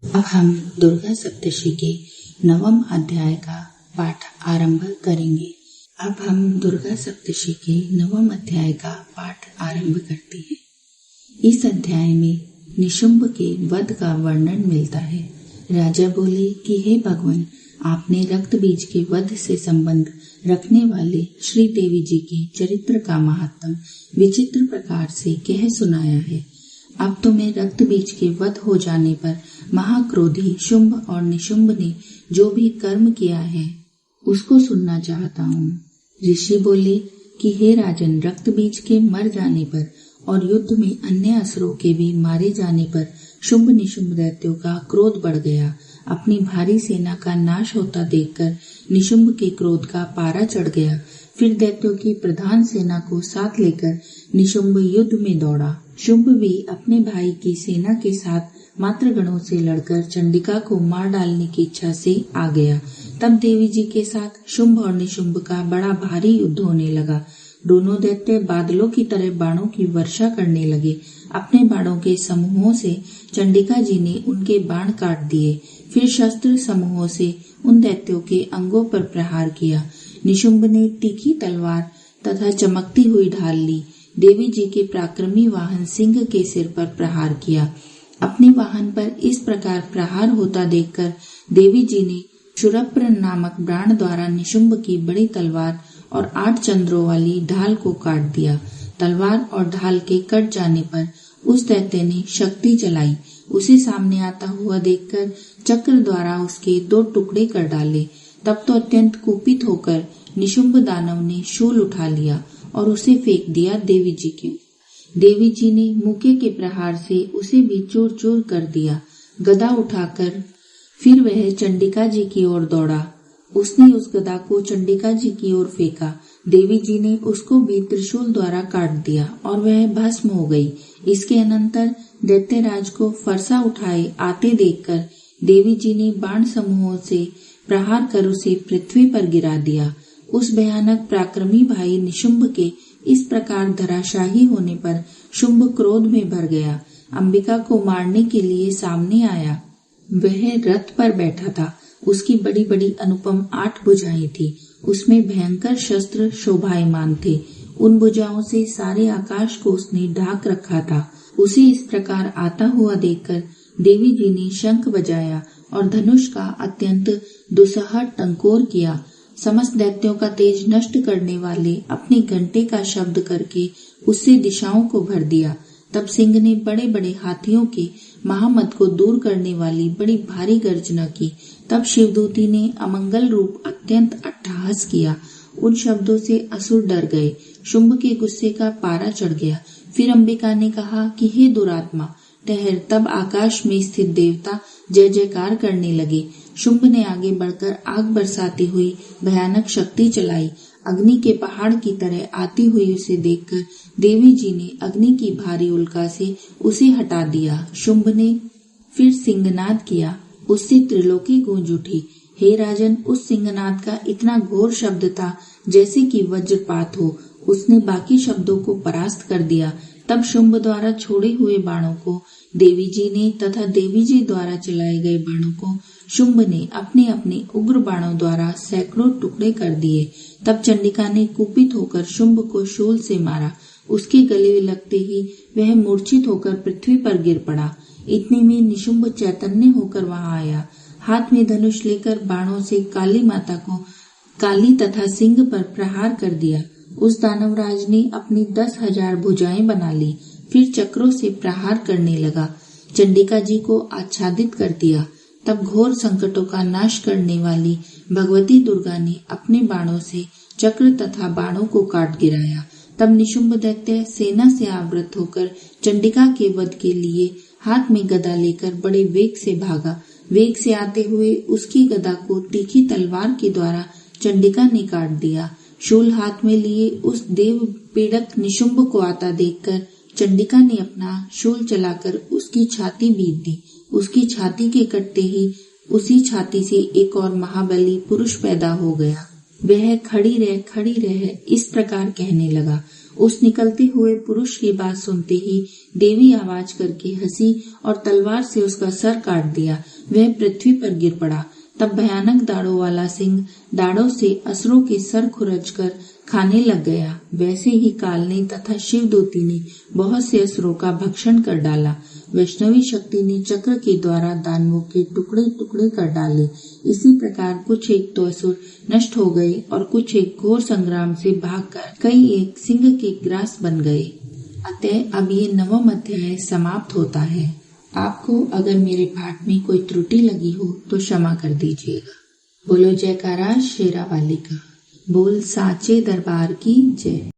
अब हम दुर्गा सप्तशी के 9वें अध्याय का पाठ आरंभ करेंगे। अब हम दुर्गा सप्तशी के 9वें अध्याय का पाठ आरंभ करते हैं। इस अध्याय में निशुंभ के वध का वर्णन मिलता है। राजा बोले कि हे भगवान, आपने रक्त बीज के वध से संबंध रखने वाले श्री देवी जी के चरित्र का महात्म विचित्र प्रकार से कह सुनाया है। अब तो मैं रक्त बीज के वध हो जाने पर महाक्रोधी शुंभ और निशुंभ ने जो भी कर्म किया है उसको सुनना चाहता हूँ। ऋषि बोले कि हे राजन, रक्त बीज के मर जाने पर और युद्ध में अन्य असुरों के भी मारे जाने पर शुंभ निशुंभ दैत्यों का क्रोध बढ़ गया। अपनी भारी सेना का नाश होता देखकर निशुंभ के क्रोध का पारा चढ़ गया। फिर दैत्यों की प्रधान सेना को साथ लेकर निशुंभ युद्ध में दौड़ा। शुंभ भी अपने भाई की सेना के साथ मात्र गणों से लड़कर चंडिका को मार डालने की इच्छा से आ गया। तब देवी जी के साथ शुंभ और निशुंभ का बड़ा भारी युद्ध होने लगा। दोनों दैत्य बादलों की तरह बाणों की वर्षा करने लगे। अपने बाणों के समूहों से चंडिका जी ने उनके बाण काट दिए। फिर शस्त्र समूहों से उन दैत्यों के अंगों पर प्रहार किया। निशुंभ ने तीखी तलवार तथा चमकती हुई ढाल ली। देवी जी के पराक्रमी वाहन सिंह के सिर पर प्रहार किया। अपने वाहन पर इस प्रकार प्रहार होता देखकर देवी जी ने शूरप्र नामक बाण द्वारा निशुंभ की बड़ी तलवार और 8 चंद्रों वाली ढाल को काट दिया। तलवार और ढाल के कट जाने पर उस दैत्य ने शक्ति चलाई। उसे सामने आता हुआ देखकर चक्र द्वारा उसके 2 टुकड़े कर डाले। तब तो अत्यंत कुपित होकर निशुंभ दानव ने शूल उठा लिया और उसे फेंक दिया देवी जी के। देवी जी ने मुके के प्रहार से उसे भी चूर चूर कर दिया। गदा उठाकर फिर वह चंडिका जी की ओर दौड़ा। उसने उस गदा को चंडिका जी की ओर फेंका। देवी जी ने उसको भी त्रिशूल द्वारा काट दिया और वह भस्म हो गई। इसके अनंतर दैत्यराज को फरसा उठाए आते देखकर देवी जी ने बाण समूहों से प्रहार कर उसे पृथ्वी पर गिरा दिया। उस भयानक पराक्रमी भाई निशुंभ के इस प्रकार धराशाही होने पर शुंभ क्रोध में भर गया। अंबिका को मारने के लिए सामने आया। वह रथ पर बैठा था। उसकी बड़ी बड़ी अनुपम 8 भुजाएं थी। उसमें भयंकर शस्त्र शोभायमान थे। उन भुजाओं से सारे आकाश को उसने ढाक रखा था। उसे इस प्रकार आता हुआ देखकर देवी जी ने शंख बजाया और धनुष का अत्यंत दुस्सह टंकोर किया। समस्त दैत्यों का तेज नष्ट करने वाले अपने घंटे का शब्द करके उससे दिशाओं को भर दिया। तब सिंह ने बड़े बड़े हाथियों के महामद को दूर करने वाली बड़ी भारी गर्जना की। तब शिवदूती ने अमंगल रूप अत्यंत अट्टहास किया। उन शब्दों से असुर डर गए। शुंभ के गुस्से का पारा चढ़ गया। फिर अंबिका ने कहा कि हे दुरात्मा, ठहर। तब आकाश में स्थित देवता जय जयकार करने लगे। शुंभ ने आगे बढ़कर आग बरसाती हुई भयानक शक्ति चलाई। अग्नि के पहाड़ की तरह आती हुई उसे देखकर देवी जी ने अग्नि की भारी उल्का से उसे हटा दिया। शुंभ ने फिर सिंहनाद किया। उससे त्रिलोकी गूंज उठी। हे राजन, उस सिंहनाद का इतना घोर शब्द था जैसे कि वज्रपात हो। उसने बाकी शब्दों को परास्त कर दिया। तब शुंभ द्वारा छोड़े हुए बाणों को देवी जी ने तथा देवी जी द्वारा चलाए गए बाणों को शुंभ ने अपने अपने उग्र बाणों द्वारा सैकड़ों टुकड़े कर दिए। तब चंडिका ने कुपित होकर शुंभ को शूल से मारा। उसके गले लगते ही वह मूर्छित होकर पृथ्वी पर गिर पड़ा। इतने में निशुंभ चैतन्य होकर वहां आया। हाथ में धनुष लेकर बाणों से काली माता को काली तथा सिंह पर प्रहार कर दिया। उस दानवराज ने अपनी 10,000 भुजाएं बना ली। फिर चक्रों से प्रहार करने लगा। चंडिका जी को आच्छादित कर दिया। तब घोर संकटों का नाश करने वाली भगवती दुर्गा ने अपने बाणों से चक्र तथा बाणों को काट गिराया। तब निशुंभ दैत्य सेना से आवृत होकर चंडिका के वध के लिए हाथ में गदा लेकर बड़े वेग से भागा। वेग से आते हुए उसकी गदा को तीखी तलवार के द्वारा चंडिका ने काट दिया। शूल हाथ में लिए उस देव पीड़क निशुंभ को आता देखकर चंडिका ने अपना शूल चलाकर उसकी छाती बीत दी। उसकी छाती के कटते ही उसी छाती से एक और महाबली पुरुष पैदा हो गया। वह खड़ी रह इस प्रकार कहने लगा। उस निकलते हुए पुरुष की बात सुनते ही देवी आवाज करके हंसी और तलवार से उसका सर काट दिया। वह पृथ्वी पर गिर पड़ा। तब भयानक दाढ़ों वाला सिंह दाढ़ों से असुरों के सर खुरचकर खाने लग गया। वैसे ही काल ने तथा शिवदूती ने बहुत से असुरों का भक्षण कर डाला। वैष्णवी शक्ति ने चक्र के द्वारा दानवों के टुकड़े टुकड़े कर डाले। इसी प्रकार कुछ एक तो असुर नष्ट हो गए और कुछ एक घोर संग्राम से भागकर कई एक सिंह के ग्रास बन गए। अतः अब ये 9वां अध्याय समाप्त होता है। आपको अगर मेरे पाठ में कोई त्रुटि लगी हो तो क्षमा कर दीजिएगा। बोलो जयकारा शेरा वाली का। बोल साचे दरबार की जय।